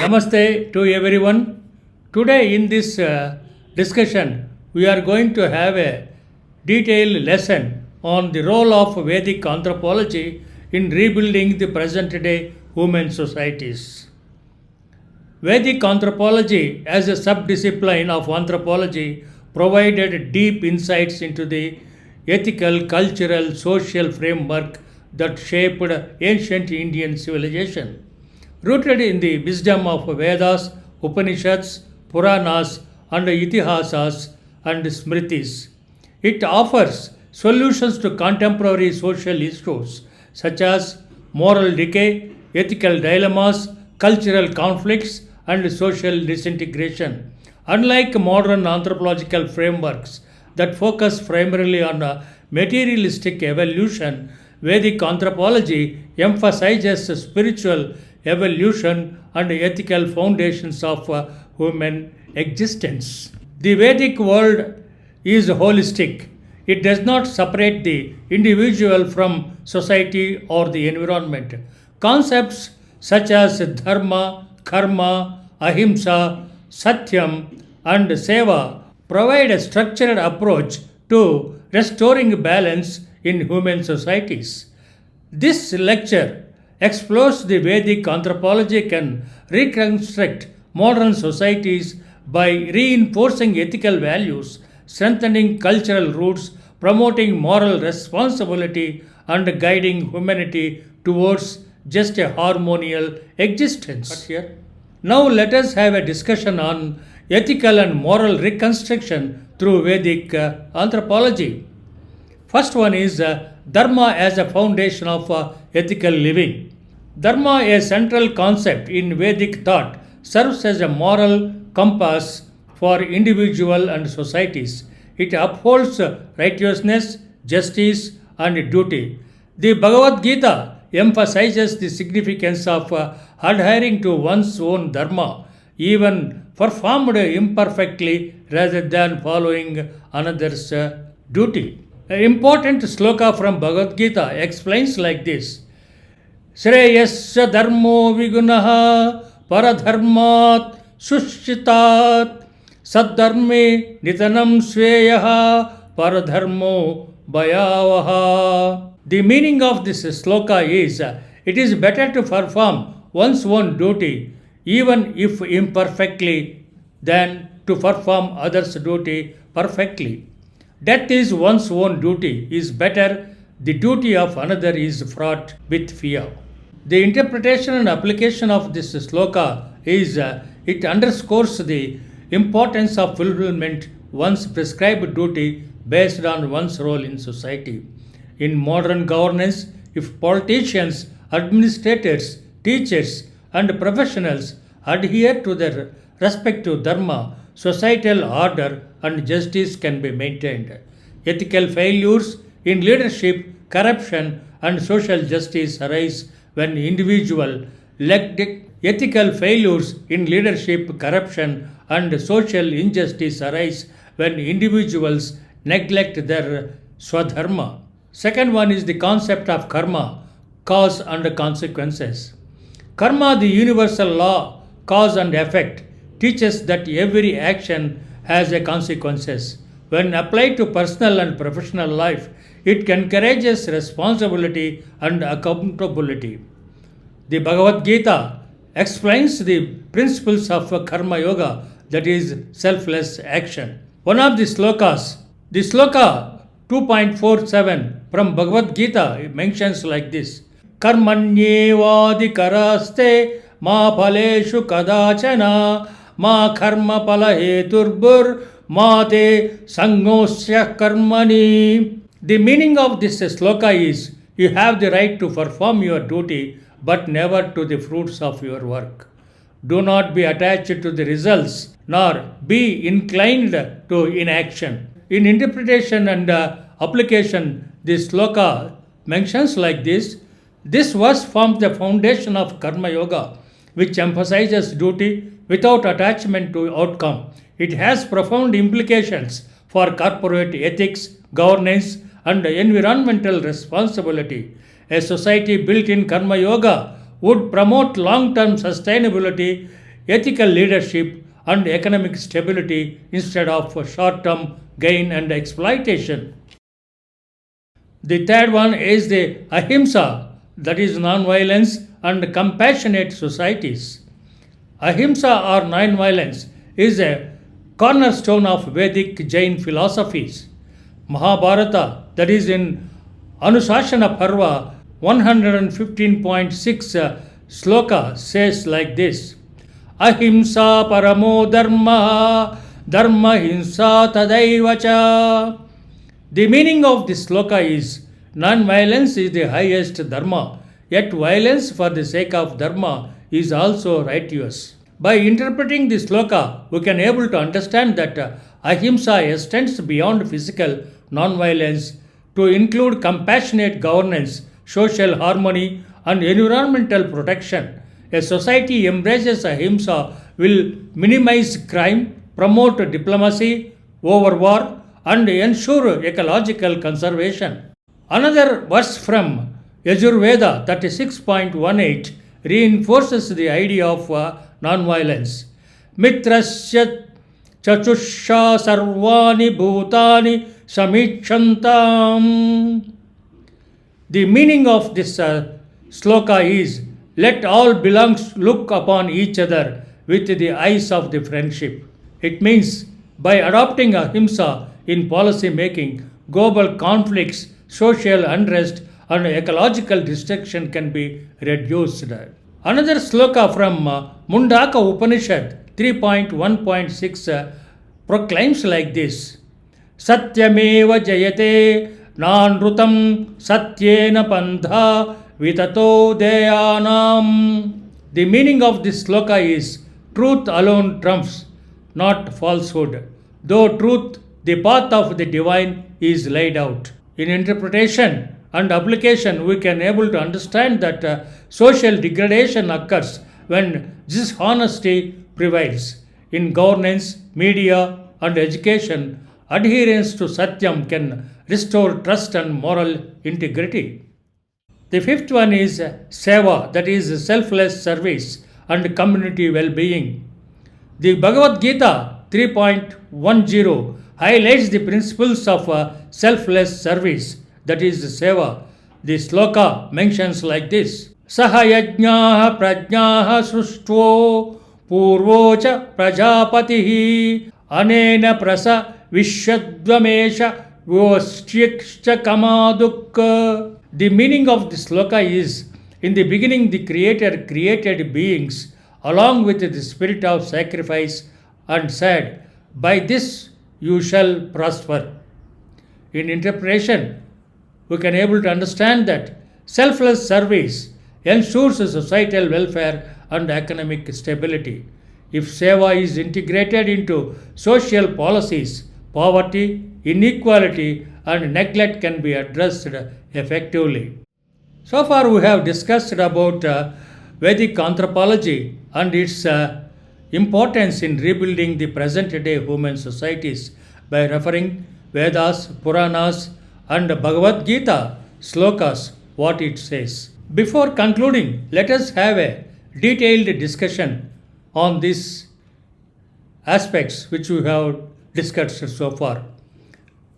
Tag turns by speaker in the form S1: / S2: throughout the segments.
S1: Namaste to everyone. Today in this discussion, we are going to have a detailed lesson on the role of Vedic anthropology in rebuilding the present day human societies. Vedic anthropology, as a subdiscipline of anthropology, provided deep insights into the ethical, cultural, social framework that shaped ancient Indian civilization. Rooted in the wisdom of Vedas, Upanishads, Puranas, and Itihasas and Smritis, it offers solutions to contemporary social issues such as moral decay, ethical dilemmas, cultural conflicts, and social disintegration. Unlike modern anthropological frameworks that focus primarily on materialistic evolution, Vedic anthropology emphasizes spiritual evolution and ethical foundations of human existence. The Vedic world is holistic. It does not separate the individual from society or the environment. Concepts such as Dharma, Karma, Ahimsa, Satyam, and Seva provide a structured approach to restoring balance in human societies. This lecture explores the Vedic anthropology can reconstruct modern societies by reinforcing ethical values, strengthening cultural roots, promoting moral responsibility, and guiding humanity towards just a harmonious existence. Now let us have a discussion on ethical and moral reconstruction through Vedic anthropology. First one is Dharma as a foundation of ethical living. Dharma, a central concept in Vedic thought, serves as a moral compass for individual and societies. It upholds righteousness, justice, and duty. The Bhagavad Gita emphasizes the significance of adhering to one's own dharma, even performed imperfectly, rather than following another's duty. An important sloka from Bhagavad Gita explains like this: Shreyasya dharmo vigunaha paradharmat sushitat saddharme nitanam sveyaha paradharmo bhayavaha. The meaning of this sloka is it is better to perform one's own duty, even if imperfectly, than to perform others' duty perfectly. Death is one's own duty is better, the duty of another is fraught with fear. The interpretation and application of this sloka is it underscores the importance of fulfillment one's prescribed duty based on one's role in society. In modern governance, if politicians, administrators, teachers, and professionals adhere to their respective dharma, societal order and justice can be maintained. Ethical failures in leadership, corruption, and social justice arise when individual ethical failures in leadership, corruption, and social injustice arise when individuals neglect their swadharma. Second one is the concept of karma, cause and consequences. Karma, the universal law, cause and effect, teaches that every action has a consequences. When applied to personal and professional life, it encourages responsibility and accountability. The Bhagavad Gita explains the principles of karma yoga, that is selfless action. One of the slokas, the sloka 2.47 from Bhagavad Gita mentions like this: Karmanyevadikaraste ma phaleshu kadachana ma karma palaheturbur ma te sangosya karmani. The meaning of this sloka is you have the right to perform your duty but never to the fruits of your work. Do not be attached to the results nor be inclined to inaction. In interpretation and application, this sloka mentions like this: this verse forms the foundation of karma yoga, which emphasizes duty without attachment to outcome. It has profound implications for corporate ethics, governance, and environmental responsibility. A society built in karma yoga would promote long-term sustainability, ethical leadership, and economic stability instead of short-term gain and exploitation. The third one is the Ahimsa, that is non-violence and compassionate societies. Ahimsa or non-violence is a cornerstone of Vedic Jain philosophies. Mahabharata, that is in Anusashana Parva 115.6 sloka says like this: Ahimsa paramo dharma, dharma hinsa tadaivacha. The meaning of this sloka is non-violence is the highest dharma, yet violence for the sake of dharma is also righteous. By interpreting this sloka, we can able to understand that ahimsa extends beyond physical non-violence to include compassionate governance, social harmony, and environmental protection. A society embraces ahimsa will minimize crime, promote diplomacy over war, and ensure ecological conservation. Another verse from Yajurveda 36.18 reinforces the idea of non-violence. Mitrasya chachusha sarvani bhutani samichantam. The meaning of this sloka is, let all belongs look upon each other with the eyes of the friendship. It means by adopting ahimsa in policy making, global conflicts, social unrest, and ecological destruction can be reduced. Another sloka from Mundaka Upanishad 3.1.6 proclaims like this: Satyameva jayate nanrutam satyena pantha vitato deyanam. The meaning of this sloka is, truth alone trumps, not falsehood. Though truth, the path of the divine, is laid out. In interpretation and application, we can able to understand that social degradation occurs when dishonesty prevails. In governance, media, and education, adherence to Satyam can restore trust and moral integrity. The fifth one is Seva, that is selfless service and community well-being. The Bhagavad Gita 3.10 highlights the principles of selfless service, that is Seva. The sloka mentions like this: Sahayajnaha prajnaha sruštvo purvocha prajapatihi anena prasa vishwadvamesha voshchikscha kamadukka. The meaning of the sloka is, in the beginning the Creator created beings along with the spirit of sacrifice and said, by this you shall prosper. In interpretation, we can able to understand that selfless service ensures societal welfare and economic stability. If seva is integrated into social policies, poverty, inequality, and neglect can be addressed effectively. So far, we have discussed about Vedic anthropology and its importance in rebuilding the present-day human societies by referring Vedas, Puranas, and Bhagavad Gita slokas, what it says. Before concluding, let us have a detailed discussion on these aspects which we have discussed so far.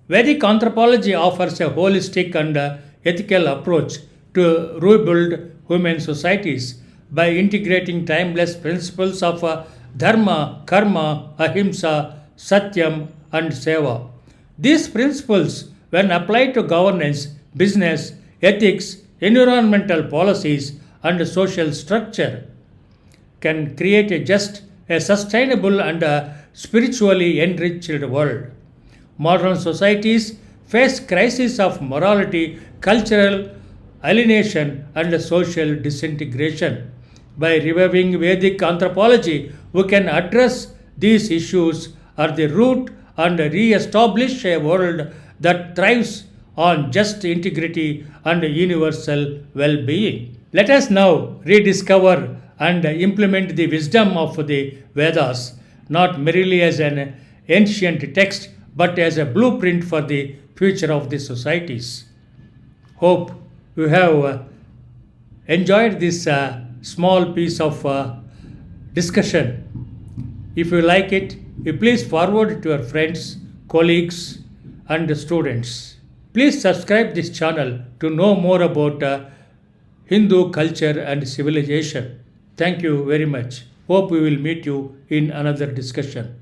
S1: Vedic anthropology offers a holistic and ethical approach to rebuild human societies by integrating timeless principles of Dharma, Karma, Ahimsa, Satyam, and Seva. These principles, when applied to governance, business, ethics, environmental policies, and social structure, can create a just, a sustainable, and a spiritually enriched world. Modern societies face crises of morality, cultural alienation, and social disintegration. By reviving Vedic anthropology, we can address these issues at the root and re-establish a world that thrives on just integrity and universal well-being. Let us now rediscover and implement the wisdom of the Vedas, not merely as an ancient text, but as a blueprint for the future of the societies. Hope you have enjoyed this small piece of discussion. If you like it, you please forward it to your friends, colleagues, and students. Please subscribe this channel to know more about Hindu culture and civilization. Thank you very much. Hope we will meet you in another discussion.